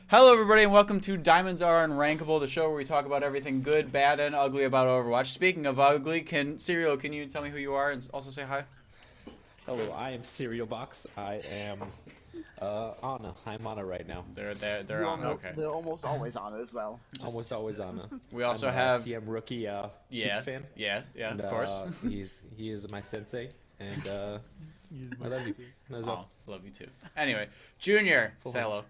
Hello, everybody, and welcome to Diamonds Are Unrankable, the show where we talk about everything good, bad, and ugly about Overwatch. Speaking of ugly, Serial, can you tell me who you are and also say hi? Hello, I am Cereal Box. I am Anna. I'm Anna right now. They're on. Okay. They're almost always on it as well. Almost always Anna. We also I'm have CMrookie yeah, super fan. yeah, And, of course. he is my sensei, and I love you. That's Oh, all. love you too. Anyway, Junior, say hello.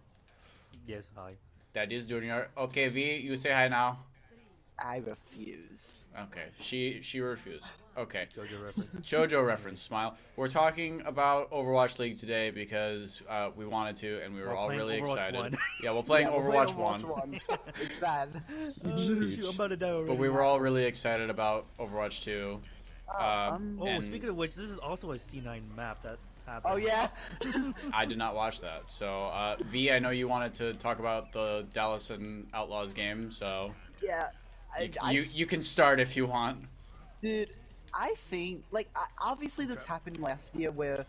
Yes, hi. That is Junior. Okay, V, you say hi now. I refuse. Okay, she refused. Okay. JoJo reference. JoJo reference, smile. We're talking about Overwatch League today because we wanted to, and we were We're all playing really Overwatch excited. 1. Yeah, we're playing Yeah, we're Overwatch playing 1. It's sad. Oh, Huge. shoot, I'm about to die already. But we were all really excited about Overwatch 2. Oh, and speaking of which, this is also a C9 map that happened. Oh yeah. I did not watch that. So, V, I know you wanted to talk about the Dallas and Outlaws game, so Yeah. you can start if you want. Dude, I think obviously this happened last year where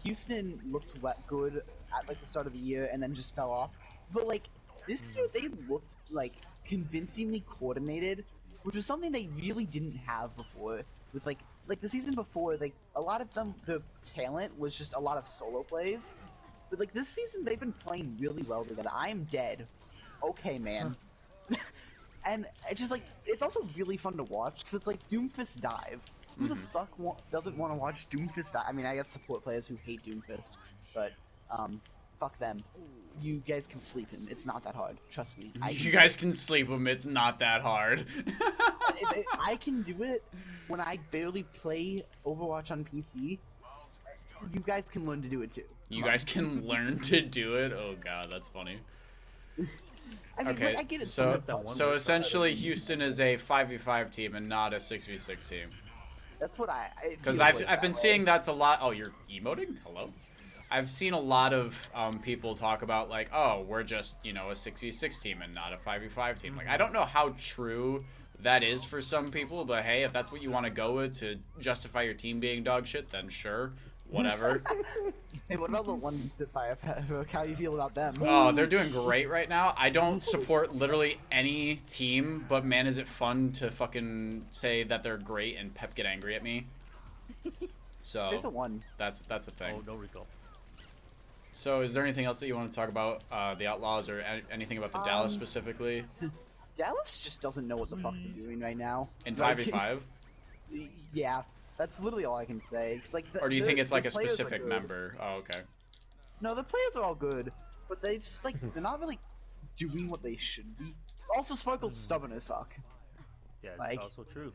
Houston looked good at like the start of the year and then just fell off. But like this year they looked like convincingly coordinated, which was something they really didn't have before. With like the season before, like a lot of them, the talent was just a lot of solo plays. But like this season, they've been playing really well together. I am dead. Okay, man. And it's just like it's also really fun to watch because it's like Doomfist dive. Who the fuck doesn't want to watch Doomfist dive? I mean, I guess support players who hate Doomfist, but fuck them. You guys can sleep him. It's not that hard. Trust me. You guys can sleep them. It's not that hard. I can do it when I barely play Overwatch on PC. You guys can learn to do it too. You guys can learn to do it? Oh god, that's funny. I mean, Okay, I get it. so sometimes. essentially Houston is a 5v5 team and not a 6v6 team. That's what Because I've been seeing that's a lot. Oh, you're emoting? Hello? I've seen a lot of people talk about like, oh, we're just, you know, a 6v6 team and not a 5v5 team. Like, I don't know how true that is for some people, but hey, if that's what you want to go with to justify your team being dog shit, then sure, whatever. Hey, what about the ones at Fire? How you feel about them? Oh, they're doing great right now. I don't support literally any team, but man, is it fun to fucking say that they're great and Pep get angry at me. So There's a one. that's the thing. Oh, no recall. So is there anything else that you want to talk about the Outlaws or anything about the Dallas specifically? Dallas just doesn't know what the fuck they're doing right now. In Like, 5v5? Yeah, that's literally all I can say. It's like Or do you think it's like a players are specific good. member? Oh, okay. No, the players are all good, but they just like they're not really doing what they should be. Also, Sparkle's stubborn as fuck. Yeah, it's Like- also true.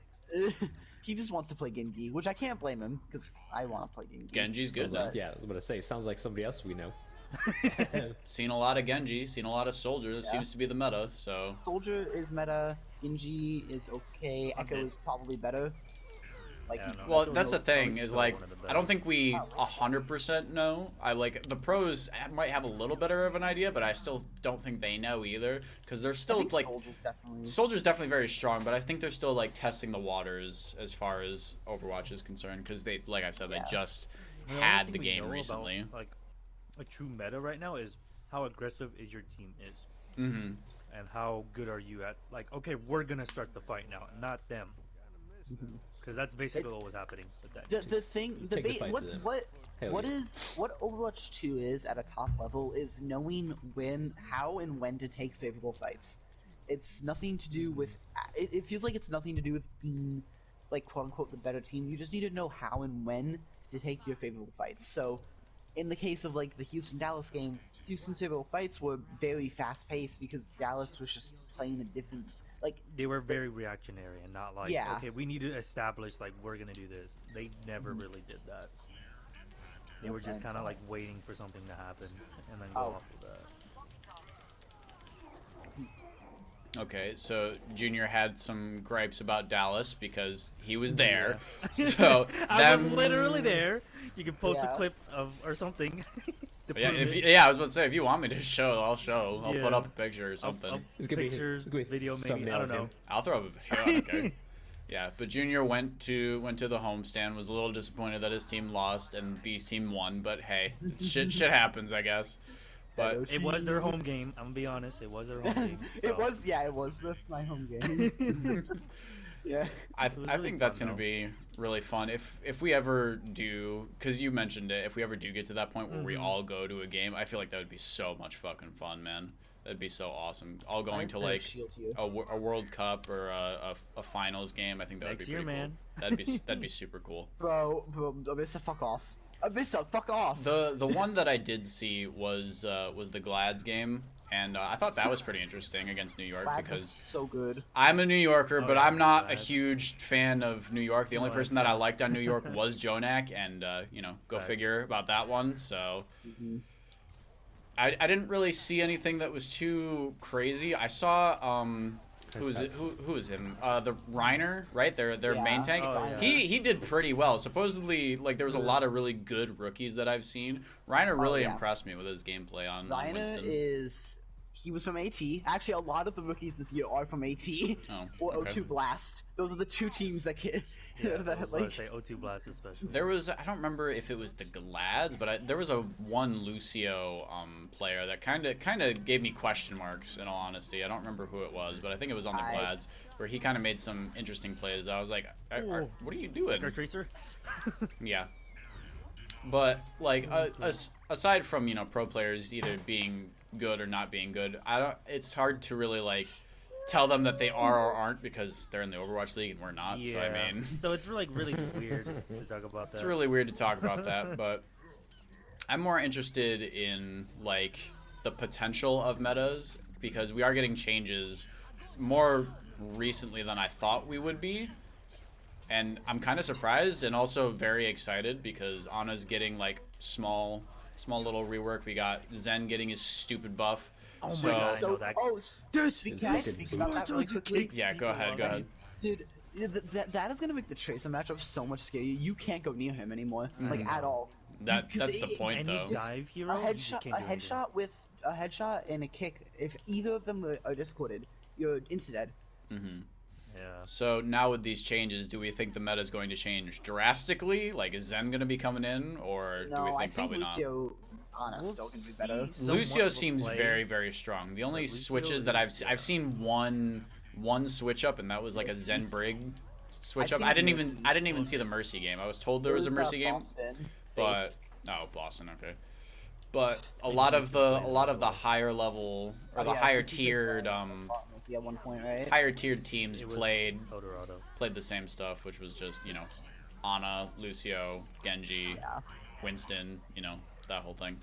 He just wants to play Genji, which I can't blame him because I want to play Genji. Genji's good though. Yeah, I was about to say. Sounds like somebody else we know. Seen a lot of Genji, seen a lot of Soldier. It Yeah. seems to be the meta, so... Soldier is meta. Genji is okay. Echo Okay. is probably better. Like, Yeah, no. Well, Echo that's the knows thing, stuff. is like, one of the I don't best. think we 100% know. I like, the pros might have a little better of an idea, but I still don't think they know either, because they're I still, think like, Soldier's definitely. Soldier's definitely very strong, but I think they're still, like, testing the waters as far as Overwatch is concerned, because they, like I said, they Yeah. just The only had thing the we game know recently. About, like, a true meta right now is how aggressive is your team is. Mm-hmm. And how good are you at, like, okay, we're gonna start the fight now, not them. Because that's basically what was happening with that. The thing, the Take the fight to them. what Hell yeah. what Overwatch 2 is at a top level is knowing how and when to take favorable fights. It's nothing to do with. It feels like it's nothing to do with being, like, quote unquote, the better team. You just need to know how and when to take your favorable fights. So, in the case of like the Houston Dallas game, Houston's favorable fights were very fast paced because Dallas was just playing a different. Like, They were very reactionary and not like, Yeah. okay, we need to establish, like, we're gonna do this. They never really did that. They were just Okay, kind of so- like waiting for something to happen and then go Oh. off of that. Okay, so Junior had some gripes about Dallas because he was there. So I was them, literally there. You can post Yeah. a clip of or something. to yeah, prove it. yeah, I was about to say if you want me to show, I'll show. I'll put Yeah. up a picture or something. It's gonna be- Pictures, it's gonna be video, maybe. thumbnail I don't of know. him. I'll throw up a video. Okay. Yeah, but Junior went to the homestand, was a little disappointed that his team lost and V's team won, but hey, shit happens, I guess. But It was their home game. I'm gonna be honest. It was their home game. It so- was, yeah, it was my home game. Yeah. I was I really think that's fun, gonna though. be really fun if we ever do, because you mentioned it. If we ever do get to that point where we all go to a game, I feel like that would be so much fucking fun, man. That'd be so awesome. All going to like a World Cup or a finals game. I think that would be Next year, pretty man. cool. That'd be super cool. Bro, Abyssa, fuck off. Abyssa, fuck off. The one that I did see was the Glads game, and I thought that was pretty interesting against New York Lads is because so good. I'm a New Yorker, but yeah, I'm not a Glads. huge fan of New York. The only No, person that I liked on New York was Jonak, and go Facts. figure about that one. So Mm-hmm. I didn't really see anything that was too crazy. I saw who was it? Who was him? The Reiner, right? Their Yeah. main tank. Oh, yeah. He did pretty well. Supposedly, like there was a lot of really good rookies that I've seen. Reiner really yeah. impressed me with his gameplay on Reiner Winston. he was from AT. Actually, a lot of the rookies this year are from AT Oh, or okay. O2 Blast. Those are the two teams that get Yeah, I that was about like. to say O2 Blast especially. There was, I don't remember if it was the Glads, but there was a one Lucio player that kind of gave me question marks, in all honesty. I don't remember who it was, but I think it was on the Glads, where he kind of made some interesting plays. I was like, Ooh. what are you doing? Car Tracer? Yeah. But like aside from pro players either being good or not being good, it's hard to really like tell them that they are or aren't because they're in the Overwatch League and we're not. Yeah. So I mean, So it's really weird to talk about that. it's really weird to talk about that, but I'm more interested in like the potential of metas because we are getting changes more recently than I thought we would be. And I'm kind of surprised and also very excited because Ana's getting like small little rework. We got Zen getting his stupid buff. Oh my so, God, I know So, that. dude, can I It's speak about that really quickly? yeah, go ahead. Dude, that is gonna make the Tracer matchup so much scarier. You can't go near him anymore, like at all. That's the point Any though. dive hero, A you just can't do anything. headshot and a kick. If either of them are discorded, you're insta dead. Yeah. So now with these changes, do we think the meta is going to change drastically? Like, is Zen going to be coming in, or do we No, I think probably not? Lucio, Ana's still gonna be better. Lucio seems very, very strong. The only Lucio switches that is- I've seen one switch up, and that was like a Zen Brig switch I've up. I seen didn't even Mercy. see the Mercy game. I was told there was a Mercy game, Boston. but no, Boston, okay. But a lot of the higher level or the higher tiered Mercy at one point, right? higher tiered teams It was played Eldorado. the same stuff, which was just Ana, Lucio, Genji, Yeah. Winston, that whole thing.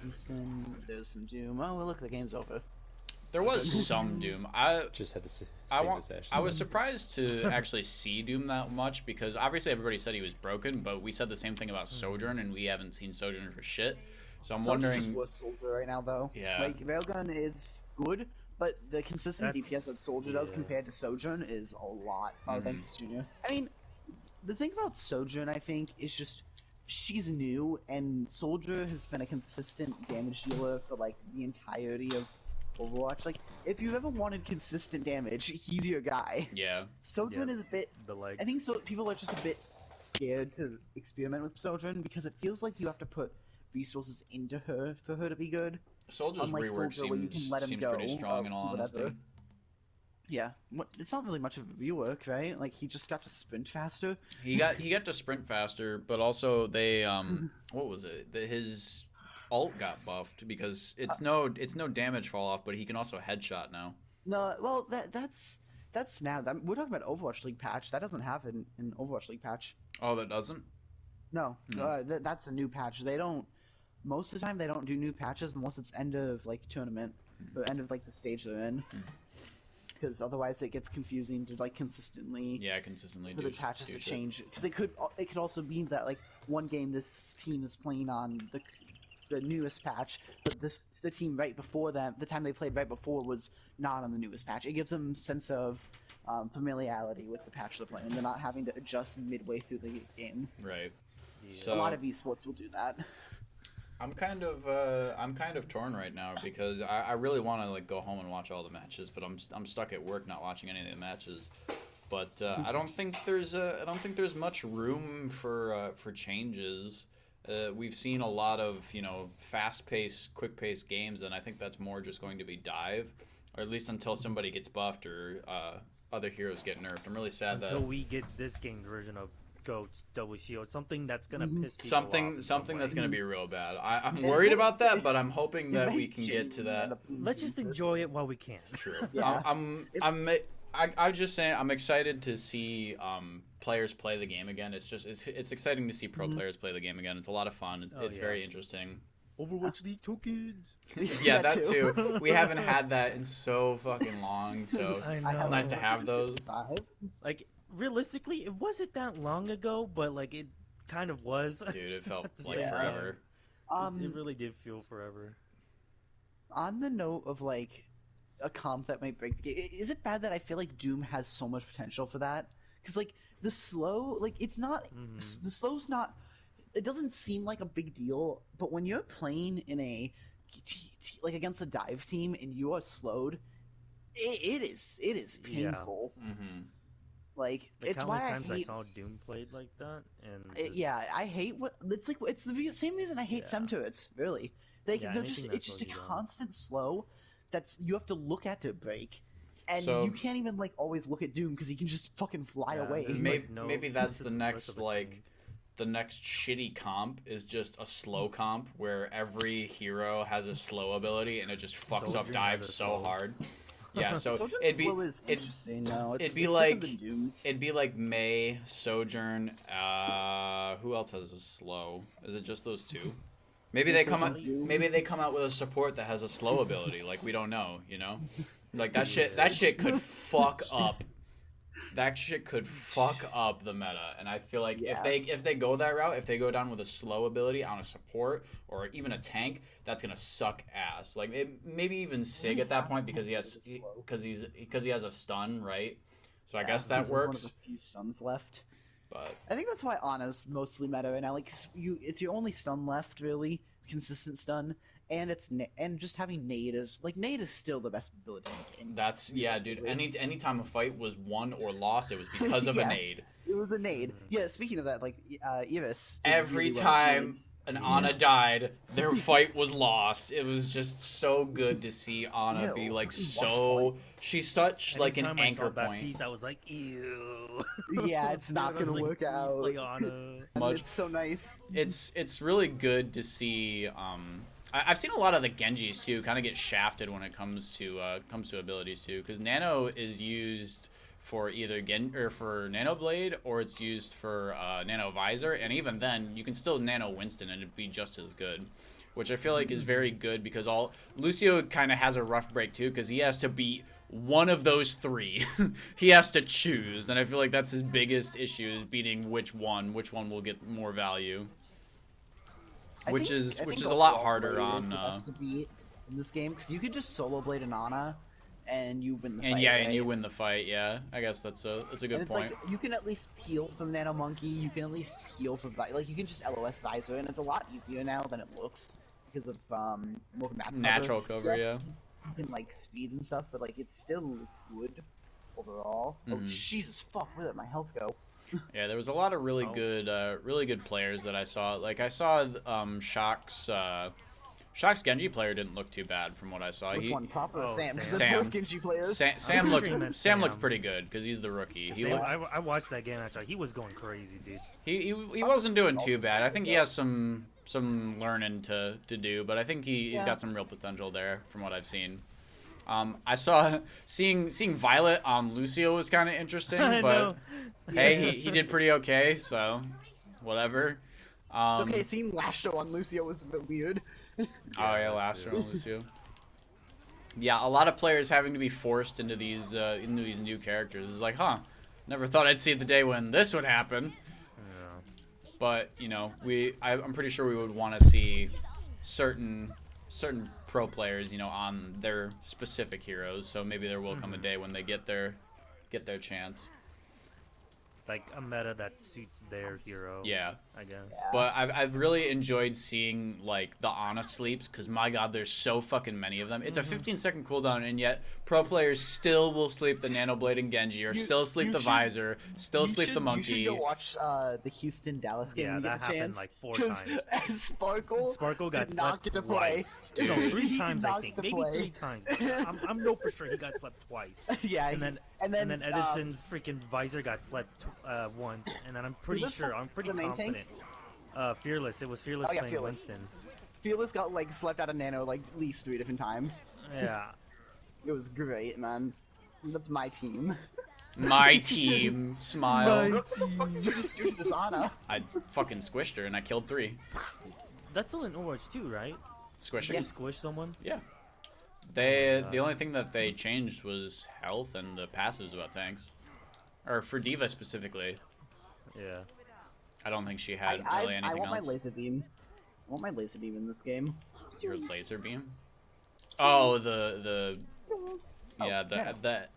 Winston, there's some Doom. Oh, well, look, the game's over. There was some Doom. I Just had to say this, Ashley. I was surprised to actually see Doom that much because obviously everybody said he was broken, but we said the same thing about Sojourn, and we haven't seen Sojourn for shit. So I'm Soldier's wondering. worse Soldier right now, though. Yeah. Like, Railgun is good, but the consistent That's- DPS that Soldier does yeah. compared to Sojourn is a lot. Oh, thanks, Junior. I mean, the thing about Sojourn, I think, is just she's new, and Soldier has been a consistent damage dealer for, like, the entirety of Overwatch. Like, if you've ever wanted consistent damage, he's your guy. Yeah. Sojourn Yeah. is a bit... The legs. I think people are just a bit scared to experiment with Sojourn because it feels like you have to put resources into her for her to be good. Soldier's Unlike rework Soldier, where you can seems let him go, pretty strong in all whatever. honesty. Yeah, it's not really much of a rework, right? Like he just got to sprint faster. He got to sprint faster, but also they what was it? His ult got buffed because it's no damage fall off, but he can also headshot now. No, well that's now. We're talking about Overwatch League patch. That doesn't happen in Overwatch League patch. Oh, that doesn't? No, that's a new patch. They don't. Most of the time, they don't do new patches unless it's end of like tournament or end of like the stage they're in. Because otherwise, it gets confusing to like consistently. Yeah, consistently For do the patches do to shit. change, because it could also be that like one game this team is playing on the newest patch, but the team right before them, the time they played right before was not on the newest patch. It gives them a sense of familiarity with the patch they're playing. They're not having to adjust midway through the game. Right. Yeah. So A lot of esports will do that. I'm kind of torn right now because I really want to like go home and watch all the matches, but I'm stuck at work not watching any of the matches. But I don't think there's much room for changes. We've seen a lot of, you know, fast-paced, quick-paced games, and I think that's more just going to be dive, or at least until somebody gets buffed or other heroes get nerfed. I'm really sad Until that we get this game's version of Goats, WCO, something that's gonna piss people something off. something that's going to be real bad. I'm Yeah. worried about that, but I'm hoping It that may we can get to genuinely end that. up being Let's just useless. enjoy it while we can. True. Yeah. I'm just saying I'm excited to see players play the game again. It's exciting to see pro players play the game again. It's a lot of fun. Oh, It's yeah. very interesting. Overwatch League tokens. Yeah, that too. We haven't had that in so fucking long, so I I know. it's nice to have those. Like realistically, it wasn't that long ago, but like it kind of was. Dude, it felt At the like same forever. It really did feel forever. On the note of like a comp that might break the game, is it bad that I feel like Doom has so much potential for that? Because like the slow, like it's not the slow's not. It doesn't seem like a big deal, but when you're playing in a like against a dive team and you are slowed, it is painful. Mm-hmm. Like The it's why countless times I hate. saw Doom played like that, and Yeah, I hate what it's like. It's the same reason I hate Yeah. Sem turrets. Really, they're anything just that it's just a slows you down. constant slow. That's you have to look at to break, and So- you can't even like always look at Doom because he can just fucking fly Yeah, away. there's, Maybe, like, no maybe that's the rest next of the like team. the next shitty comp is just a slow comp where every hero has a slow ability and it just fucks up Sojourn dives has a so slow. hard. Yeah, so Sojourn's it'd be slow is it, interesting. No, it's it'd be it's like- different than Doom's. it'd be like May, Sojourn. Who else has a slow? Is it just those two? Maybe they come out. Sojourn. Maybe they come out with a support that has a slow ability. Like we don't know. You know, like that shit. That shit could fuck up. That shit could fuck up the meta, and I feel like Yeah. if they go that route, if they go down with a slow ability on a support or even a tank, that's gonna suck ass. Like maybe even Sig at that point because he has Slow. because he has a stun, right? So I guess He's that like one of works. the few stuns left. But I think that's why Ana's mostly meta right now. Like it's your only stun left, really consistent stun, and and just having Nade is still the best ability in the game. that's dude. Realistically. Anytime a fight was won or lost, it was because of Yeah. a nade. It was a nade. Yeah. Speaking of that, like Iris. did Every really well with time nades. an Ana died, their fight was lost. It was just so good to see Ana Yeah, be like fucking so. She's such like an Anytime I saw anchor point. Baptiste, I was like, ew. Yeah, it's not I was gonna like, work "Please out. play Ana." And Much- It's so nice. It's really good to see. I've seen a lot of the Genjis too, kind of get shafted when it comes to abilities too, because Nano is used for either for Nano Blade or it's used for Nano Visor, and even then you can still Nano Winston and it'd be just as good, which I feel like is very good because Lucio kind of has a rough break too because he has to beat one of those three. He has to choose, and I feel like that's his biggest issue is beating which one will get more value. Which is a lot overall harder Blade on, is the best to beat in this game because you could just solo blade an Ana, and you win the And fight. yeah, right? and you win the fight. Yeah, I guess that's a And good it's point. like you can at least peel from Nano Monkey. You can at least peel from like you can just LOS Visor, and it's a lot easier now than it looks because of more map cover. Natural cover, Yes, you can like speed and stuff, but like it's still good overall. Oh Mhm. Jesus fuck! Where did my health go? Yeah, there was a lot of really Oh. good players that I saw. Like I saw Shock's Genji player didn't look too bad from what I saw. Which one, Proper or Oh, Sam? 'Cause Sam. they're both Genji players. Sam pretty looked sure you meant Sam looked Sam. pretty good because he's the rookie. He Sam, looked, I watched that game actually. He was going crazy, dude. he wasn't doing too also bad. I think he good. has some learning to do, but I think he's Yeah. got some real potential there from what I've seen. I saw seeing Violet on Lucio was kind of interesting, I but know. hey, he did pretty okay, so whatever. Okay, seeing Lasho on Lucio was a bit weird. Oh yeah, last round Lucio. Yeah, a lot of players having to be forced into these new characters. It's like, huh, never thought I'd see the day when this would happen. Yeah. But you know, I'm pretty sure we would want to see certain pro players, you know, on their specific heroes. So maybe there will come a day when they get their chance. like a meta that suits their hero. Yeah. I guess. But I've really enjoyed seeing like the Ana sleeps because my god, there's so fucking many of them. It's a 15-second cooldown, and yet pro players still will sleep the Nano Blade and Genji, or still sleep the Visor, still sleep the Monkey. You should go watch the Houston Dallas game. Yeah, when you that get a happened chance, like 4 'cause times. Sparkle got did not slept get to play. twice. No, 3 He times did I not think, get to maybe play. 3 times. I'm no for sure he got slept twice. Yeah, And then Edison's freaking Visor got slept once, and then I'm pretty this sure, I'm pretty the main tank? confident. Fearless. It was Fearless Oh, yeah, playing Fearless. Winston. Fearless got like slept out of Nano like at least 3 different times. Yeah. It was great, man. That's my team. My team, smile. What the fuck did you just do to this Ana? I fucking squished her and I killed 3. That's still in Overwatch 2, right? Squishing. You squish someone? Yeah. The only thing that they changed was health and the passives about tanks, or for Diva specifically. Yeah. I don't think she had really anything I want else. my laser beam. I want my laser beam in this game. Your laser beam? Oh, the yeah,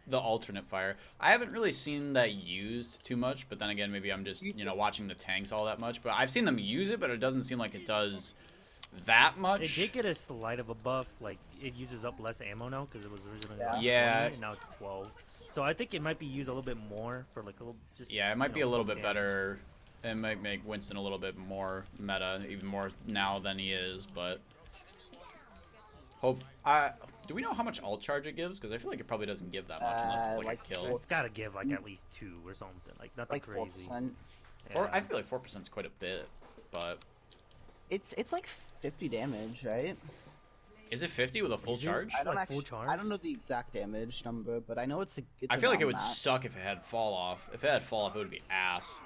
the alternate fire. I haven't really seen that used too much, but then again, maybe I'm just watching the tanks all that much. But I've seen them use it, but it doesn't seem like it does that It much. did get a slight of a buff, like it uses up less ammo now because it was originally Yeah. like Yeah. 20, and now it's 12. So I think it might be used a little bit more for like a little just. Yeah, it might be a little bit damage. better. It might make Winston a little bit more meta, even more now than he is. But do we know how much alt charge it gives? Because I feel like it probably doesn't give that much unless it's like like a kill. Well, it's got to give like at least 2 or something, like nothing Like crazy. 4%. Or I Yeah. feel like 4% is quite a bit, but It's like 50 damage, right? is it 50 with a full Is it? charge? I don't Like full actually. charge? I don't know the exact damage number, but I know it's a. It's I feel like it around would that. suck if it had fall off. If it had fall off, it would be ass.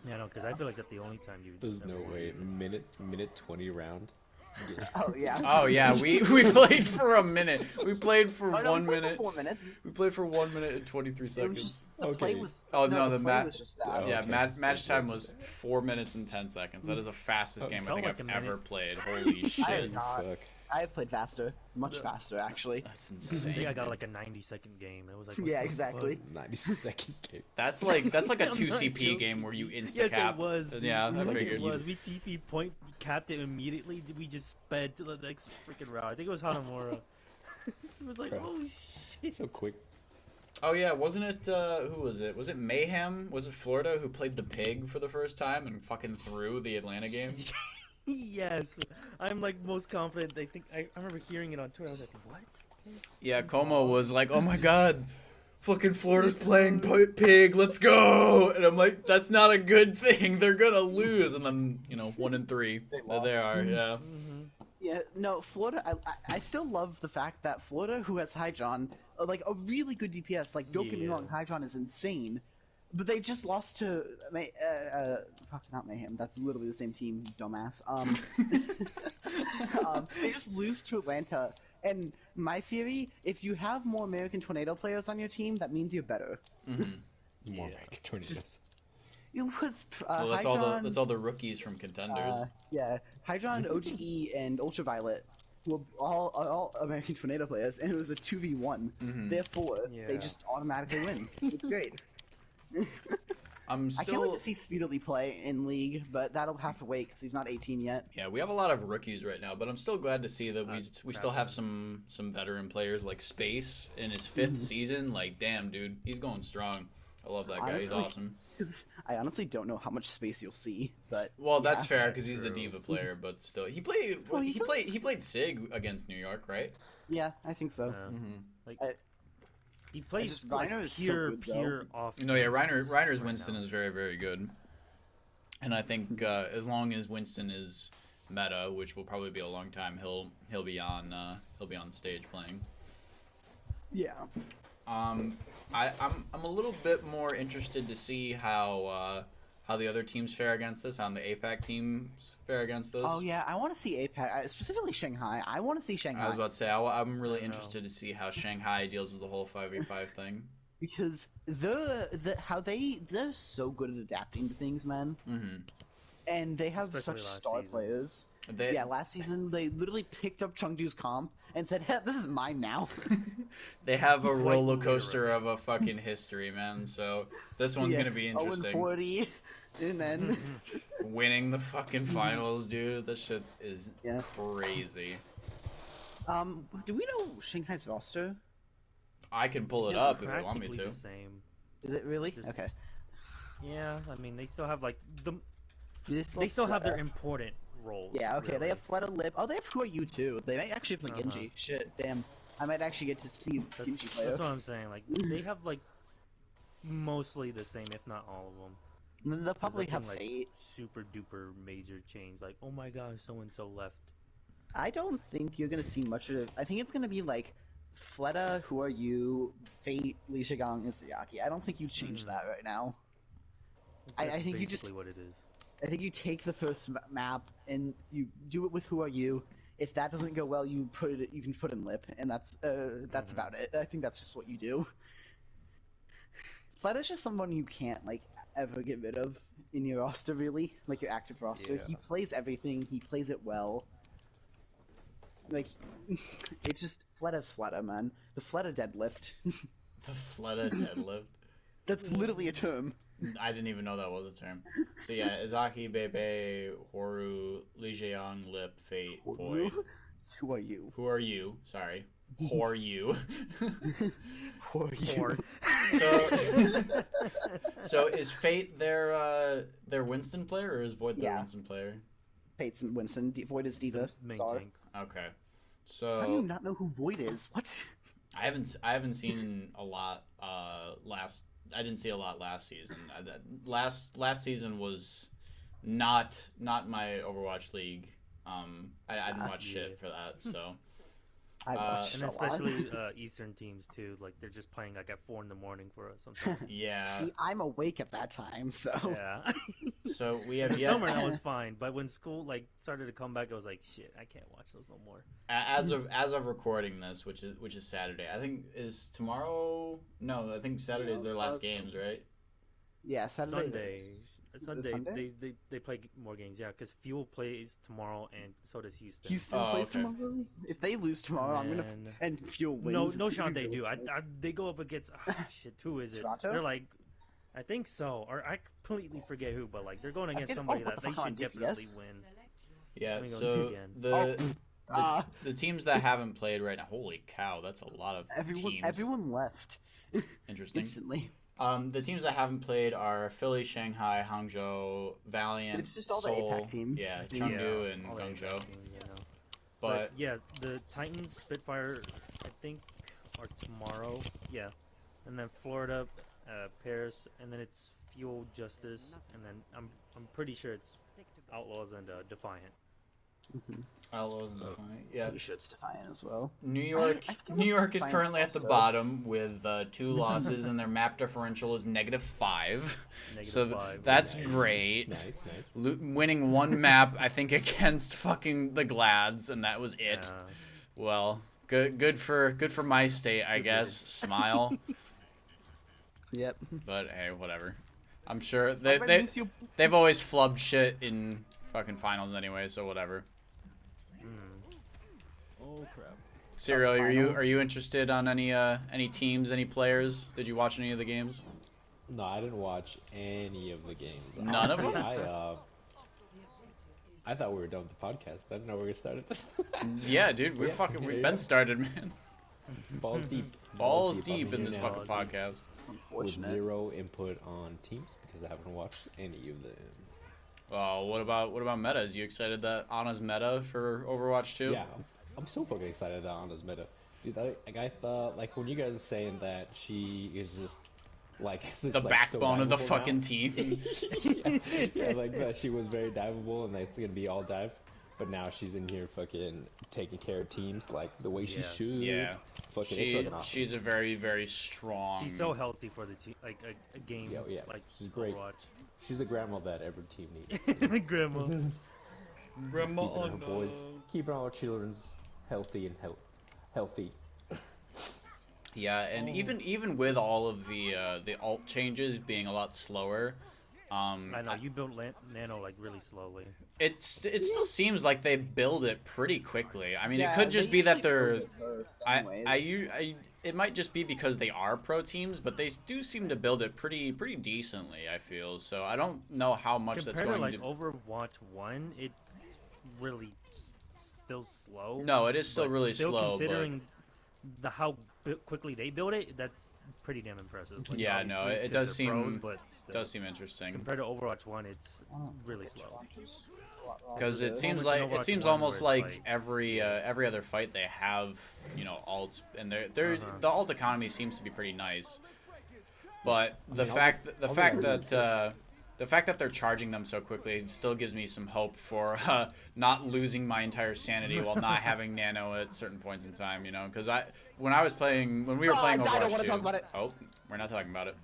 Yeah, no, because I feel like that's the only time you. There's no way. Minute 20 round. Yeah. Oh yeah. Oh yeah, we played for a minute. We played for Oh, no, 1 we played for minute. 4 minutes. We played for 1 minute and 23 It was seconds. just the play Okay. was. Oh no, the play match. was just that. Oh, Yeah, okay. match time was 4 minutes and 10 seconds. That is the fastest Oh, game I felt think like I've a minute. ever played. Holy shit, not. Fuck. I have played faster, much faster actually. that's I think I insane. got like a 90-second game. It was like. what Yeah, the exactly. 90-second game. That's like a I'm not 2CP joking. game where you Yes, insta cap. it was. Yeah, I Like, figured. It was. We TP point, we capped it immediately. We just sped to the next freaking round. I think it was Hanamura. It was like, Christ. oh shit. So quick. Oh yeah, wasn't it? Who was it? Was it Mayhem? Was it Florida who played the pig for the first time and fucking threw the Atlanta game? Yes, I'm like most confident. I think I remember hearing it on Twitter. I was like, what? Yeah, Como was like, "Oh my god, fucking Florida's playing pig. Let's go!" And I'm like, "That's not a good thing. They're gonna lose." And then 1 and 3. There they lost. are. Yeah. Yeah, no, Florida. I still love the fact that Florida, who has Hydron, like a really good DPS. Like, don't get me Yeah. wrong, Hydron is insane, but they just lost to not Mayhem. That's literally the same team, dumbass. They just lose to Atlanta. And my theory, if you have more American Tornado players on your team, that means you're better. More Yeah. like 20 Just- It was Well, that's Hydron, all the rookies from contenders. yeah, Hydron, OGE, and Ultraviolet were all American Tornado players, and it was a 2v1. Therefore, Yeah. they just automatically win. It's great. I'm I can't wait still. to see Speedily play in League, but that'll have to wait because he's not 18 yet. Yeah, we have a lot of rookies right now, but I'm still glad to see that we crap, still have some veteran players like Space in his 5th season. Like, damn, dude, he's going strong. I love that guy. He's Honestly, awesome. 'Cause I honestly don't know how much space you'll see, but Well, that's yeah. fair because he's the True. diva player, but still, he played. Oh, you He played Sig against New York, right? Yeah, I think so. Like I- he plays just- like, Reiner is so pure, good, though. pure off. No, yeah, Reiner's right Winston now. is very, very good, and I think as long as Winston is meta, which will probably be a long time, he'll be on the stage playing. Yeah. I'm a little bit more interested to see how the other teams fare against this, how the APAC teams fare against this. Oh yeah, I want to see APAC, specifically Shanghai. I want to see Shanghai. I was about to say I'm really I know. interested to see how Shanghai deals with the whole 5v5 thing. Because they're so good at adapting to things, man. And they have Especially such last star season. players. They, Yeah, last season they literally picked up Chengdu's comp and said, "Hey, this is mine now." They have a Quite roller coaster literally. of a fucking history, man. So this one's Yeah, gonna be 0-40, interesting. and then Winning the fucking finals, dude. This shit is Yeah. crazy. do we know Shanghai's roster? I can pull it It's up if you want me practically to. the same. Is it really? Just- Okay. Yeah, I mean they still have like the This they still have their Fleta. important roles. Yeah, okay, they really. have Fleta Lip. Oh, they have Who Are You too. They might actually play Genji. Shit, damn. I might actually get to see Genji play. That's what I'm saying. Like they have like mostly the same, if not all of them. And then they'll probably nothing, have like, Fate. Super duper major change. Like, oh my gosh, so and so left. I don't think you're gonna see much of it. I think it's gonna be like Fleta, Who Are You, Fate, Lee Shigang, and Sayaki. I don't think you change that right now. That's I think you basically just- what it is. I think you take the first map and you do it with Who Are You. If that doesn't go well, you can put in Lip, and that's about it. I think that's just what you do. Fleta's just someone you can't like ever get rid of in your roster, really, like your active roster. Yeah. He plays everything. He plays it well. Like, it's just Fleta's Fleta, man. The Fleta deadlift. The Fleta deadlift. That's literally a term. I didn't even know that was a term. So yeah, Izaki, Bebe, Horu, Li Jiang, Lip, Fate, Void. Who are you? Who are you? Sorry. Who are you? Who are you? Or So is Fate their Winston player or is Void their Yeah. Winston player? Fate's and Winston. Void is Diva. main Sorry. tank. Okay. How do you So not know who Void is? What? I haven't seen a lot I didn't see a lot last season. Last season was not my Overwatch League. I didn't watch shit for that. So I watched And a especially lot. Eastern teams too. Like they're just playing like at 4 in the morning for us sometimes. yeah. See, I'm awake at that time, so. Yeah. So we In have the yet summer that was fine, but when school like started to come back, I was like, shit, I can't watch those no more. as of recording this, which is Saturday. I think is tomorrow. No, I think Saturday is their last games, right? Yeah, Saturday. Sunday. is- Sunday, Sunday? they play more games, yeah, because Fuel plays tomorrow and so does Houston. Houston Oh, plays okay. tomorrow. If they lose tomorrow, I'm gonna. And- And Fuel wins. No, it's no gonna shot be they do. really They go up against shit. Who is it? Toronto? They're like, I think so, or I completely forget who, but like they're going against forget- somebody oh, what that the they fuck, should on definitely DPS? win. Yeah. Let me go So see again. the teams that haven't played right now. Holy cow, that's a lot of teams. Everyone left Interesting. instantly. The teams that haven't played are Philly, Shanghai, Hangzhou, Valiant, It's just all the Seoul, APAC teams. yeah, Yeah, Chengdu, and all the Guangzhou. APAC teams, you know. But yeah, the Titans, Spitfire, I think, are tomorrow. Yeah, and then Florida, Paris, and then it's Fuel, Justice, and then I'm pretty sure it's Outlaws and Defiant. Outlaws and Defiant. Yeah, Pretty sure it's Defiant as well. New York. I forget New what's York is Defiant's currently at the roster. bottom with 2 losses, and their map differential is -5. So -5, that's nice. great. Nice. Winning 1 map, I think, against fucking the Glads, and that was it. Well, good for my state, I guess. Smile. Yep. But hey, whatever. I'm sure Alright, they Lucio. they've always flubbed shit in fucking finals anyway, so whatever. Oh crap. Serial, Finals. are you interested on any teams, any players? Did you watch any of the games? No, I didn't watch any of the games. None of Honestly, them? I thought we were done with the podcast. I didn't know we were started. Yeah, dude, we've Yeah. been started, man. Balls deep. Balls I'm deep in here this now fucking podcast. It's with unfortunate. 0 input on teams because I haven't watched any of them. Well, what about metas? You excited that Anna's meta for Overwatch 2? Yeah, I'm so fucking excited that Anna's meta. Dude, I thought, like, when you guys are saying that she is just, like, The backbone of the fucking team. yeah, like, that she was very diveable and it's gonna be all dive. But now she's in here fucking taking care of teams, like, the way she Yes. should. Yeah. Fucking, it's fucking awesome. She's a very, very strong. She's so healthy for the team, like a game. Yeah, yeah, like she's great. Overwatch. She's the grandma that every team needs. Grandma. Grandma Keeping her boys, keeping our children's healthy and healthy. Yeah, and even with all of the alt changes being a lot slower, I know you built Nano like really slowly. It still seems like they build it pretty quickly. I mean, it Yeah, could just they be that usually they're. build it first I, anyways. it might just be because they are pro teams, but they do seem to build it pretty decently. I feel so. I don't know how much that's Compared going to like Overwatch 1, it's really still slow. No, it is still but really still slow. considering how quickly they build it, that's pretty damn impressive. Like, Yeah, no, obviously, it 'cause does they're pros, seem but still, does seem interesting. compared to Overwatch 1, it's really slow. Because it seems Moments in like it Overwatch seems 1 almost where it's like every other fight they have, you know, alts, and they're Uh-huh. the alt economy seems to be pretty nice. But the mean, fact all the that the fact that they're charging them so quickly still gives me some hope for not losing my entire sanity while not having nano at certain points in time. You know, because when we were playing I Overwatch don't wanna 2, talk about it. oh, we're not talking about it.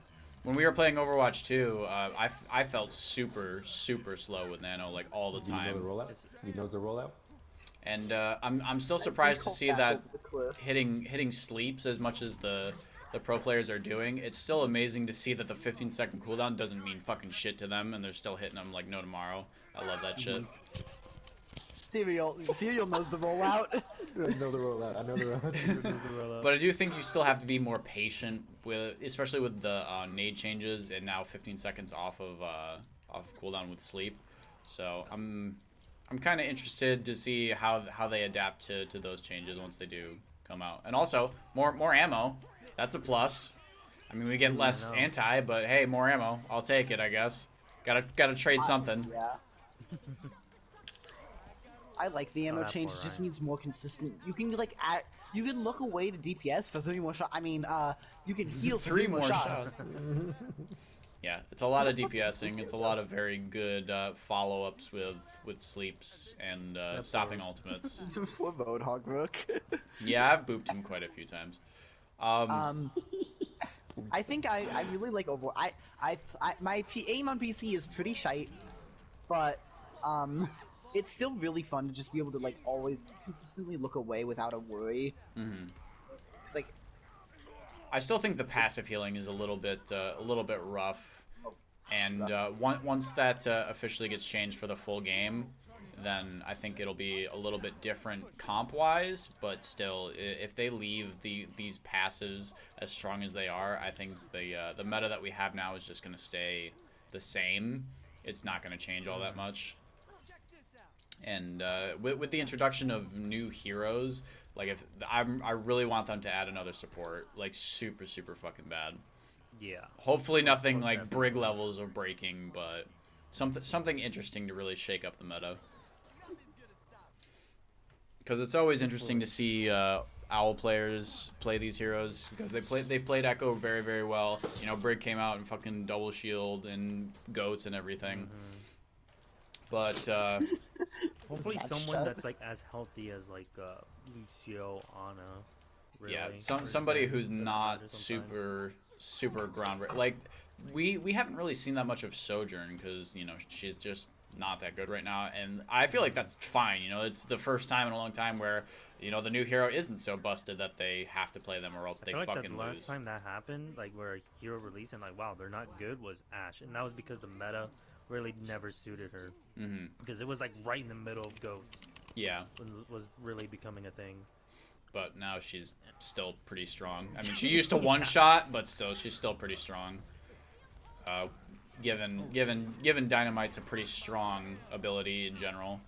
When we were playing Overwatch 2, I felt super slow with nano like all the Do you know the time. rollout? He knows the rollout. And I'm still surprised to see that over the cliff. hitting sleeps as much as the pro players are doing. It's still amazing to see that the 15-second cooldown doesn't mean fucking shit to them, and they're still hitting them like no tomorrow. I love that shit. Serial knows the rollout. I know the rollout. I know the rollout. But I do think you still have to be more patient with, especially with the nade changes and now 15 seconds off of cooldown with sleep. So I'm kind of interested to see how they adapt to those changes once they do come out. And also more ammo. That's a plus. I mean, we get less anti, but hey, more ammo. I'll take it, I guess. Gotta trade something. Yeah. I like the ammo that change. poor It just Ryan. means more consistent. You can you can look away to DPS for 3 more shots. I mean, you can heal for 3 more shots. Yeah, it's a lot of DPSing. It's a lot of very good follow-ups with sleeps and stopping ultimates. For Roadhog Rook. Yeah, I've booped him quite a few times. I think I really like Overwatch. My aim on PC is pretty shite, but it's still really fun to just be able to like always consistently look away without a worry. It's like I still think the passive healing is a little bit rough, and once that officially gets changed for the full game, then I think it'll be a little bit different comp-wise. But still, if they leave these passives as strong as they are, I think the meta that we have now is just gonna stay the same. It's not gonna change all that much. And with the introduction of new heroes, like if I really want them to add another support, like super fucking bad. Yeah. Hopefully nothing Most like definitely. brig levels or breaking, but something interesting to really shake up the meta. Because it's always interesting to see owl players play these heroes because they've played Echo very well. You know, brig came out and fucking double shield and goats and everything. But Hopefully Match someone up. that's like as healthy as like Lucio, Ana. Really, yeah, or somebody Zen who's that not matters sometimes. super ground like we haven't really seen that much of Sojourn because you know she's just not that good right now, and I feel like that's fine. You know, it's the first time in a long time where you know the new hero isn't so busted that they have to play them or else I they feel like fucking the last lose. time that happened, like where a hero released and like wow they're not good, was Ashe, and that was because the meta really never suited her because it was like right in the middle of Goats Yeah, when it was really becoming a thing. but now she's still pretty strong. I mean, she used to one shot, but still she's still pretty strong. Given Dynamite's a pretty strong ability in general.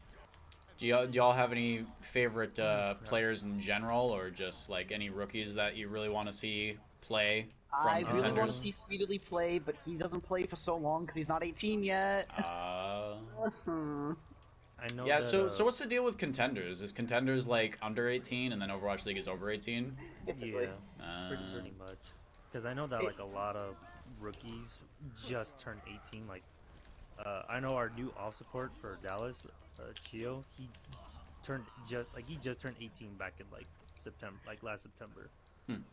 Do y'all have any favorite players in general, or just like any rookies that you really want to see play from I really want to contenders? see Speedily play, but he doesn't play for so long because he's not 18 yet. I know. Yeah. that, So what's the deal with contenders? Is contenders like under 18, and then Overwatch League is over 18? Basically. Yeah, pretty much. Because I know that like a lot of rookies just turned 18. Like, I know our new off support for Dallas, Chio, he just turned 18 back in like September, like last September. And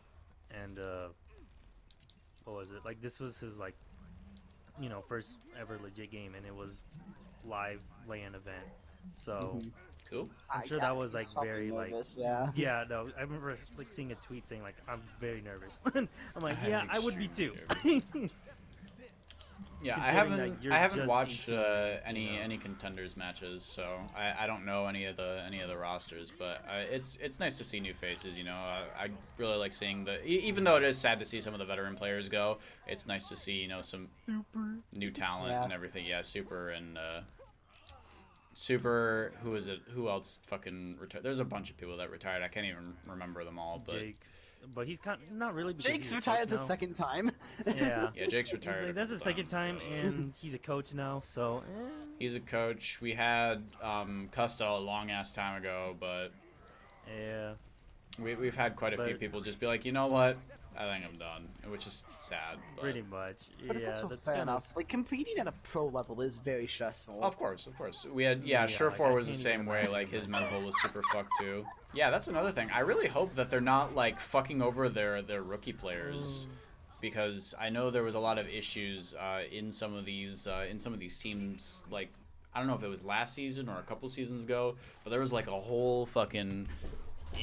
what was it? Like this was his like, you know, first ever legit game, and it was live LAN event. So Cool. I'm sure that was like very like. nervous, yeah. Yeah, no, I remember like seeing a tweet saying like I'm very nervous. I'm like, yeah, I would be too. Yeah, considering that you're I haven't just watched 18, any contenders matches, so I don't know any of the rosters. But it's nice to see new faces. You know, I really like seeing even though it is sad to see some of the veteran players go. It's nice to see some new talent and everything. Yeah, Super and Super. Who is it? Who else fucking retired? There's a bunch of people that retired. I can't even remember them all. But Jake. But he's not really. Because Jake's he's retired the now. second time. Yeah. yeah, Jake's retired. Like, that's the second time, and he's a coach now. So. He's a coach. We had Custa a long ass time ago, but Yeah. we've had quite a few people just be like, you know what? I think I'm done, which is sad. But Pretty much. But Yeah, it's also that's fair kinda... enough. Like, competing at a pro level is very stressful. Of course. We had Yeah, Surefour like, I was the can't same even way. imagine Like his that. mental was super fucked too. Yeah, that's another thing. I really hope that they're not like fucking over their rookie players, because I know there was a lot of issues in some of these teams. Like I don't know if it was last season or a couple seasons ago, but there was like a whole fucking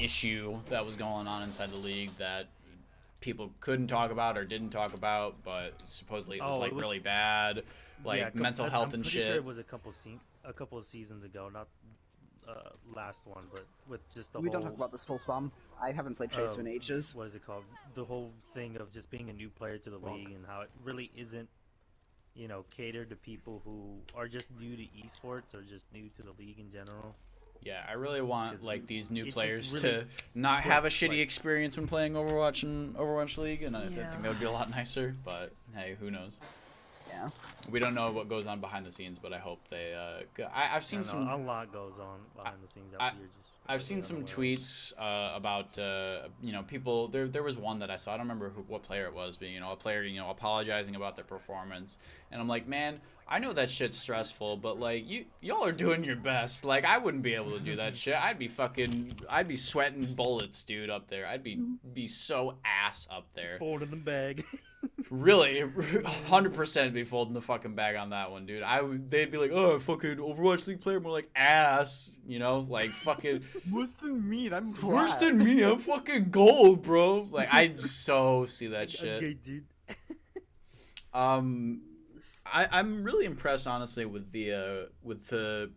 issue that was going on inside the league that people couldn't talk about or didn't talk about, but supposedly it was really bad, like Yeah, mental health I'm and pretty shit. sure it was a couple of seasons ago, not last one, but with just the We whole. don't talk about this full spam. I haven't played Tracer in ages. What is it called? The whole thing of just being a new player to the league and how it really isn't, catered to people who are just new to esports or just new to the league in general. Yeah, I really want Because like these new it's just players really to not have a quick, shitty like- experience when playing Overwatch and Overwatch League, and I think Yeah. that would be a lot nicer. But hey, who knows? Yeah. We don't know what goes on behind the scenes, but I hope they. I've seen I some. know, a lot goes on behind the scenes I- after you're just. I've seen some completely unaware. tweets about people. There was one that I saw. I don't remember what player it was, but a player apologizing about their performance, and I'm like, man, I know that shit's stressful, but like y'all are doing your best. Like I wouldn't be able to do that shit. I'd be sweating bullets, dude, up there. I'd be so ass up there. Folding the bag. Really, 100% be folding the fucking bag on that one, dude. They'd be like, oh, fucking Overwatch League player, more like ass, like fucking Worse than me, I'm worse than me. I'm fucking gold, bro. Like I so see that shit. Okay, dude. I'm really impressed, honestly, with the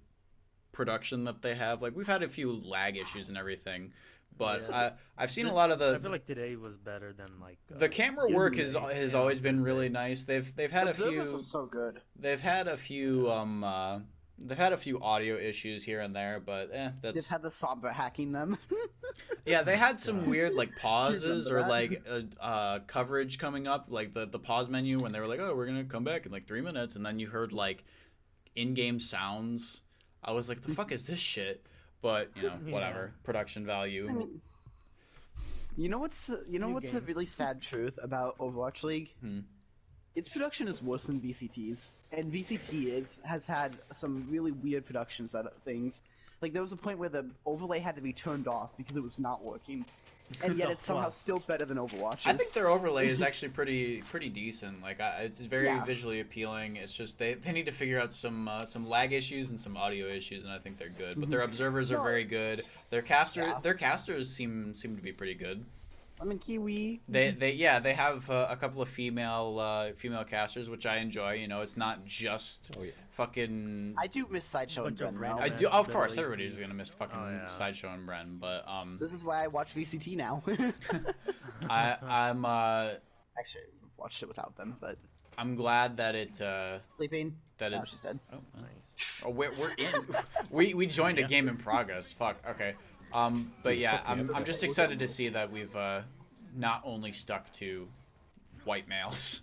production that they have. Like we've had a few lag issues and everything, but Yeah. I've seen a lot of I feel like today was better than like. the camera work has yeah, always been Thursday. really nice. They've had a few. Observers are so good. They've had a few they've had a few audio issues here and there, but They've that's had the Sombra hacking them. yeah. They had some weird like pauses or remember like coverage coming up, like the pause menu when they were like, oh, we're gonna come back in like 3 minutes, and then you heard like in-game sounds. I was like, the fuck is this shit? But whatever. Production value. I mean, you know what's the game. really sad truth about Overwatch League? Its production is worse than VCT's, and VCT has had some really weird production things. Like there was a point where the overlay had to be turned off because it was not working, and yet it's somehow Wow. still better than Overwatch's. I think their overlay is actually pretty decent. Like it's very Yeah. visually appealing. It's just they need to figure out some lag issues and some audio issues, and I think they're good. But their observers are very good. Their casters seem to be pretty good. I mean, Kiwi. They have a couple of female casters, which I enjoy. It's not just fucking. I do miss Sideshow and Bunch of Bren random now. I man. do, of Better course, League everybody's teams. gonna miss fucking Oh, yeah. Sideshow and Bren, but This is why I watch VCT now. I'm Actually, I've watched it without them, but I'm glad that it sleeping. that No, it's she's dead. oh we're in we joined a game in progress. Fuck. Okay. But yeah, I'm just excited to see that we've not only stuck to white males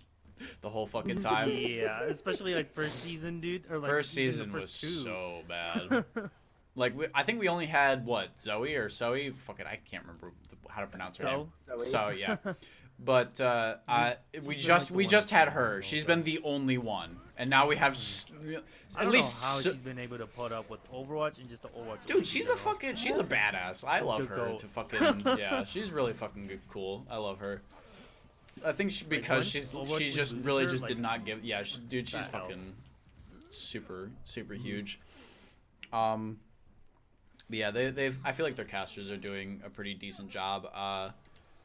the whole fucking time. Yeah, especially like first season, dude. Or like First even the season was first two. so bad. Like I think we only had what, Zoe or Zoe? Fuck it, I can't remember how to pronounce her name. Zoe. So yeah. But we been just like had the her. one She's also. been the only one, and now we have I at don't least. know how So, she's been able to put up with Overwatch and just the Overwatch. League dude, in she's general. she's a badass. I love Good her goat. to fucking yeah. She's really fucking good, cool. I love her. I think because when she Overwatch just loses really her, just like, did not give. Yeah, dude, she's that helped. fucking super huge. But yeah, they've. I feel like their casters are doing a pretty decent job.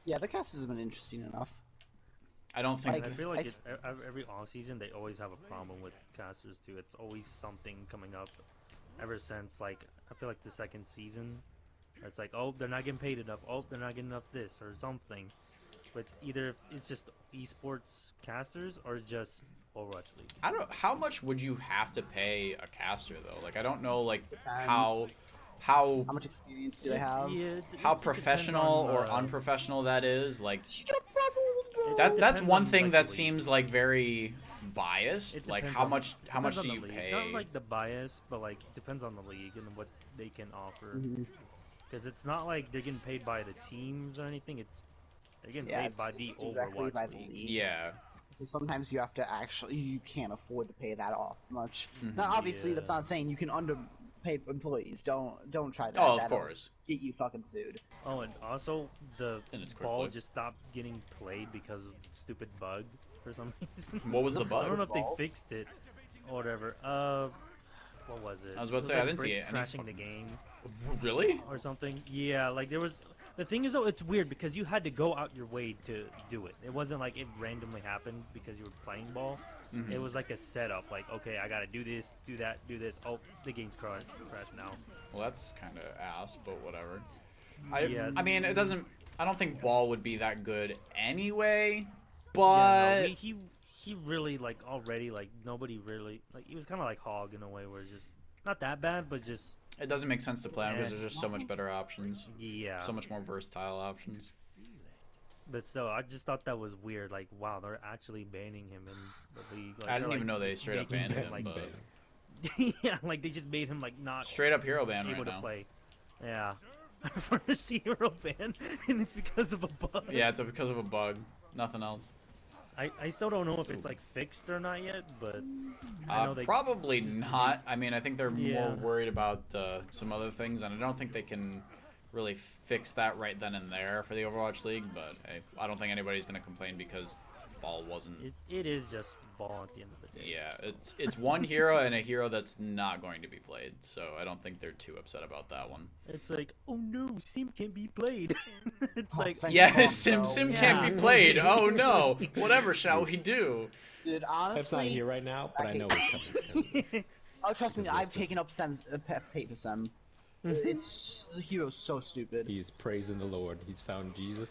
Yeah, the casters have been interesting enough. I don't think. And I feel like I every off season they always have a problem with casters too. It's always something coming up. Ever since like I feel like the second season, it's like oh they're not getting paid enough. Oh they're not getting enough this or something. But either it's just esports casters or just Overwatch League. I don't. How much would you have to pay a caster though? Like I don't know like Depends. how how much experience do they have? Yeah, how it depends professional on, or unprofessional that is. Like She got bubbled, bro. that's depends one on, thing like, that the league. seems like very biased. It Like depends how on- much depends on do the you league. pay? Not like the bias, but like depends on the league and what they can offer. Mhm. Because it's not like they're getting paid by the teams or anything. It's they're getting Yeah, paid it's, by the it's directly Overwatch by the League. league. Yeah. So sometimes you have to you can't afford to pay that off much. Mhm. Now, obviously, that's Yeah. not saying you can underpay employees. Don't try that. Oh, of That'll course. get you fucking sued. Oh, and also the And it's ball quickly. just stopped getting played because of the stupid bug for some reason. What was the I bug? don't know if Ball? they fixed it or whatever. What was it? I was about to It say, I like didn't see Brick it. Any crashing the fucking- game Really? or something. Yeah, like there was. The thing is though, it's weird because you had to go out your way to do it. It wasn't like it randomly happened because you were playing ball. Mhm. It was like a setup. Like okay, I gotta do this, do that, do this. Oh, the game's crashed now. Well, that's kind of ass, but whatever. Yeah. I mean, it doesn't. I don't think ball would be that good anyway. Yeah, But no, he really like already like nobody really like he was kind of like Hog in a way where it's just not that bad, but just it doesn't make sense to play him because Yeah. there's just so much better options, yeah. so much more versatile options. But still, I just thought that was weird. Like, wow, they're actually banning him in the league. Like, I didn't they're, even like, know they just straight up making banned him, like, but yeah, like they just made him like not straight up hero ban able right to now. play. Yeah, first hero ban, and it's because of a bug. Yeah, it's because of a bug, nothing else. I still don't know if it's like fixed or not yet, but I know they Probably just- not. I mean, I think they're Yeah. more worried about some other things, and I don't think they can really fix that right then and there for the Overwatch League. But hey, I don't think anybody's gonna complain because ball wasn't. it is just ball at the end of the day. Yeah, it's one hero and a hero that's not going to be played, so I don't think they're too upset about that one. It's like, oh no, Sim can't be played. It's Oh, like, thank Yeah, God, Sim bro. can't Yeah. be played. Oh no, whatever shall we do? Dude, That's not honestly, here right now, but I know it's coming. oh trust me, Because I've it's taken up Pep's hate for Sem. It's the hero's so stupid. He's praising the Lord. He's found Jesus.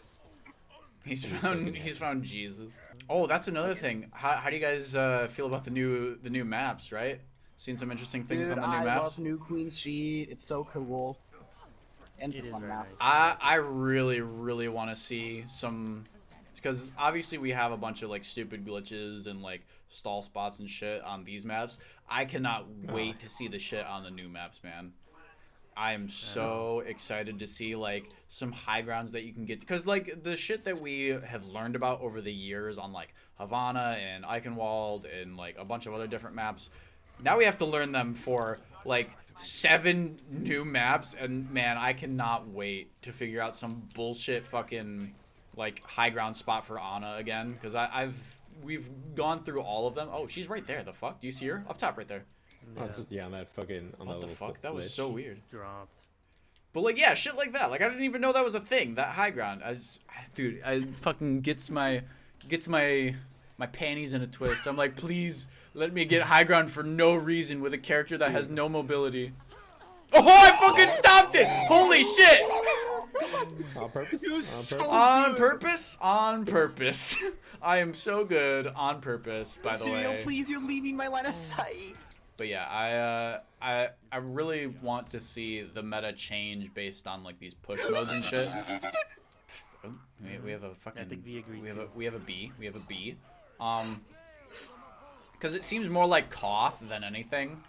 He's found Jesus. Oh, that's another thing. How do you guys feel about the new maps? Right? Seen some interesting things Dude, on the new I maps. love New Queen Sheet. It's so cool. And It is fun very map. nice. I really want to see some, because obviously we have a bunch of like stupid glitches and like stall spots and shit on these maps. I cannot wait to see the shit on the new maps, man. I am so excited to see like some high grounds that you can get, because like the shit that we have learned about over the years on like Havana and Eichenwald and like a bunch of other different maps. Now we have to learn them for like 7 new maps, and man, I cannot wait to figure out some bullshit fucking like high ground spot for Ana again, because we've gone through all of them. Oh, she's right there. The fuck? Do you see her up top right there? Oh, Yeah, yeah, on that fucking. On What that the little fuck? That was glitch. so weird. dropped. But like, yeah, shit like that. Like I didn't even know that was a thing. That high ground. Dude, I fucking gets my panties in a twist. I'm like, please let me get high ground for no reason with a character that has no mobility. Oh, I fucking stopped it! Holy shit! On purpose? You're On so purpose? On purpose? On purpose. I am so good on purpose, by the Serial, way. please, you're leaving my line of sight. But yeah, I really want to see the meta change based on like these push modes and shit. Oh, we have a fucking. I think V agrees too. We have a B. We have a B. Because it seems more like Koth than anything.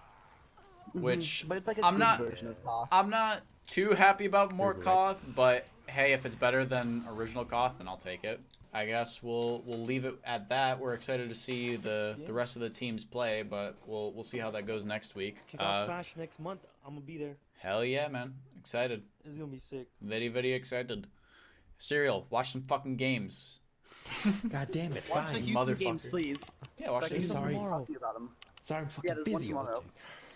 Which But it's like a I'm good not. version of Koth. I'm not too happy about more Correct. Koth, but hey, if it's better than original Koth, then I'll take it. I guess we'll leave it at that. We're excited to see the rest of the teams play, but we'll see how that goes next week. Kick off Clash next month. I'm gonna be there. Hell yeah, man! Excited, It's gonna be sick. very excited. Serial, watch some fucking games. God damn it! Watch the Fine. Houston motherfucker. games, please. Yeah, watch So I the can Houston. Sorry. talk to you about them. Sorry, I'm fucking Yeah, there's one busy. tomorrow. all day.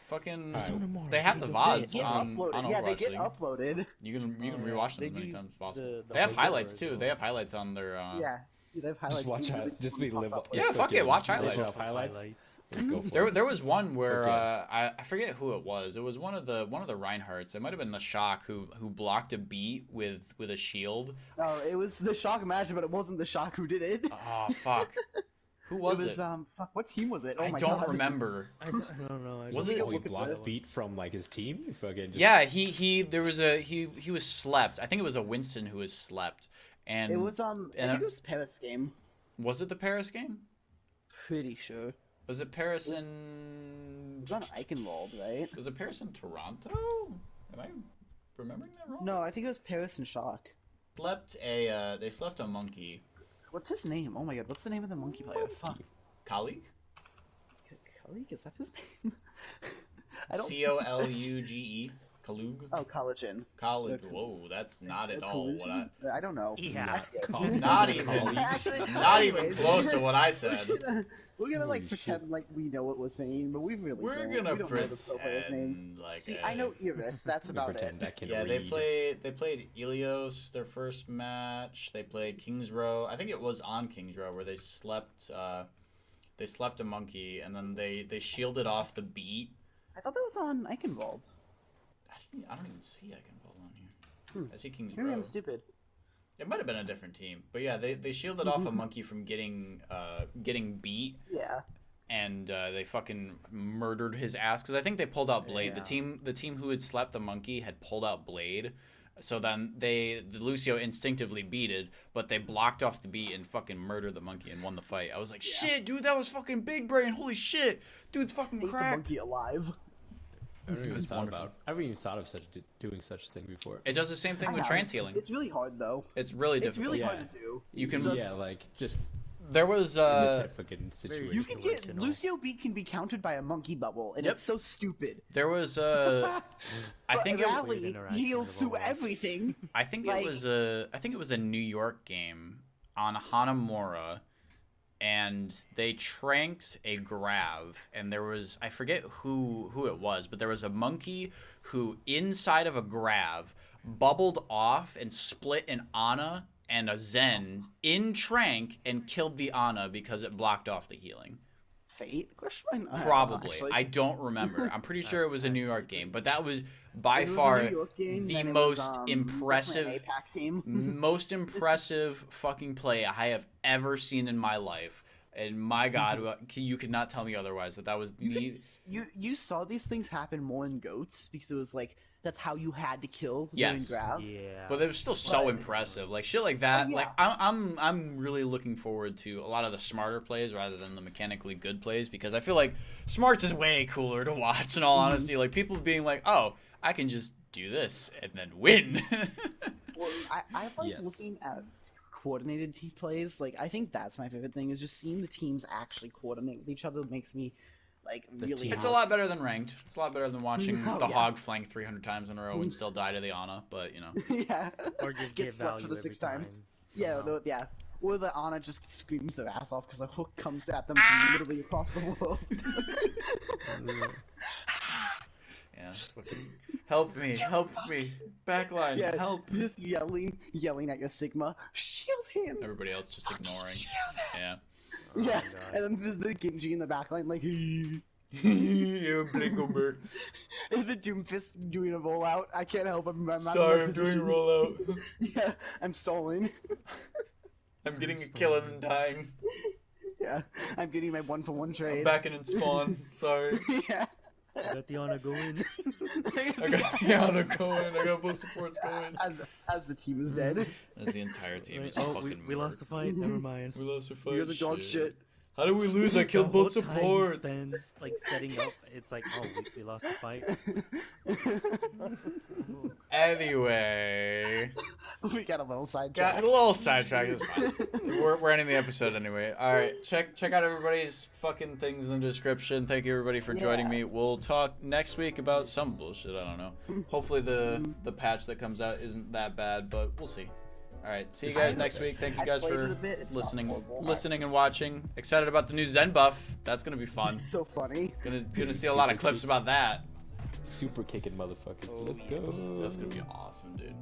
Fucking. Alright. They have the They VODs get on uploaded. Yeah, they Overwatch get League. uploaded. You can Oh, yeah. rewatch them They as many do times as possible. the They have hardcore highlights as too. well. They have highlights on their Yeah. They have highlights. Just watch being out. really Just fun be to live. pop up Yeah, with. fuck it, watch Legend highlights. of highlights. Let's go for There, it. there was one where Okay. I forget who it was. It was one of the Reinhardts. It might have been the Shock who blocked a beat with a shield. No, it was the Shock Magic, but it wasn't the Shock who did it. Oh fuck, who was it? Fuck, what team was it? Oh I my don't god. remember. I don't know. Was it- Oh, he Look at blocked that. beat from like his team. He fucking just... Yeah, he was slept. I think it was a Winston who was slept, and It was I and think it was the Paris game. was it the Paris game? Pretty sure. Was it Paris It was- in? It was on Eichenwald, right? Was it Paris in Toronto? Am I remembering that wrong? No, I think it was Paris and Shock. They slept a monkey. What's his name? Oh my god, what's the name of the monkey player? Fuck. Colleague? Kalik, is that his name? I don't. Coluge. Kalug? Oh, collagen. College. Whoa, that's not at all what I. I don't know. Yeah. Not even. Actually, Not even anyways, close to what I said. We're gonna like Holy pretend like we know what we're saying, but we really We're don't. gonna we don't know the pro players' names. pretend like. See, I know Iris. That's Let me about it. pretend I can Yeah, read. they played Ilios their first match. They played Kings Row. I think it was on Kings Row where they slept a monkey and then they shielded off the beat. I thought that was on Eichenwald. I don't even see Eichenwald on here. I see Kings Maybe Row. I'm stupid. It might have been a different team, but yeah, they shielded off a monkey from getting beat, Yeah. and they fucking murdered his ass because I think they pulled out Blade. Yeah. The team who had slept the monkey had pulled out Blade, so then the Lucio instinctively beated, but they blocked off the beat and fucking murdered the monkey and won the fight. I was like, shit, dude, that was fucking big brain. Holy shit, dude's fucking Ate the cracked. monkey alive. I haven't even was thought wonderful. about. I haven't even thought of doing such a thing before. It does the same thing I with have. trance healing. It's really hard though. It's really It's difficult. really Yeah. hard to do. You can- So Yeah, like just There was in that fucking situation. you can get Situational. Lucio beat can be countered by a monkey bubble, and Yep. it's so stupid. there was I think it, Rally Weird interaction heals with through Overwatch. everything. I think Like- it was a New York game on Hanamura, and they tranked a Grav, and there was, I forget who it was, but there was a monkey who inside of a Grav bubbled off and split an Ana and a Zen in Trank and killed the Ana because it blocked off the healing. Fate? Question mark? I don't know, Probably. actually. I don't remember. I'm pretty sure it was a New York game, but that was by It was a far New York game, the then it most was, definitely impressive an APAC team. most impressive fucking play I have ever seen in my life. And my God, you could not tell me otherwise that was the. You saw these things happen more in goats because it was like that's how you had to kill Yes. during grab. Yeah. But it was still so But- impressive, like shit like that. Oh, yeah. Like I'm really looking forward to a lot of the smarter plays rather than the mechanically good plays because I feel like smarts is way cooler to watch. In all honesty, like people being like, "Oh, I can just do this and then win." Well, I like Yes. looking at coordinated team plays. Like I think that's my favorite thing is just seeing the teams actually coordinate with each other makes me like The really. team. It's a lot better than ranked. It's a lot better than watching Oh, the yeah. hog flank 300 times in a row and still die to the Ana. But you know, yeah. or just Get get slept value for the every sixth time. time. Yeah, somehow. yeah. Or the Ana just screams their ass off because a hook comes at them from literally across the world. yeah. Fucking, help me! Backline, yeah, help! just yelling at your Sigma. Shield him. Everybody else just ignoring. Shield him. Yeah. Oh my Yeah, God. and then there's the Genji in the backline, like, You Blinkelbert. and the Doomfist doing a rollout. I can't help. I'm out of my Sorry, I'm doing position. rollout. Yeah, I'm stalling. I'm getting a kill and then dying. Yeah, I'm getting my 1-for-1 I'm trade. backing in spawn. Sorry. Yeah. Let the honor go in. I got the Ana going. I got both supports going. as the team is dead. As the entire team is Oh, fucking we lost the fight. Never mind. We lost the fight. You're the dog shit. How did we lose? I killed The both whole time he supports. spends, like setting up. It's like, oh, we lost the fight. Anyway, We got a little got sidetracked. a little sidetracked. It's fine. We're ending the episode anyway. All right, check out everybody's fucking things in the description. Thank you everybody for joining Yeah. me. We'll talk next week about some bullshit. I don't know. Hopefully the patch that comes out isn't that bad, but we'll see. All right, see you guys next week. Thank you I guys played for it a bit. It's not listening horrible. and watching. Excited about the new Zen buff. That's gonna be fun. It's so funny. Gonna see a lot of clips about that. Super kicking motherfuckers. Let's go. That's gonna be awesome, dude.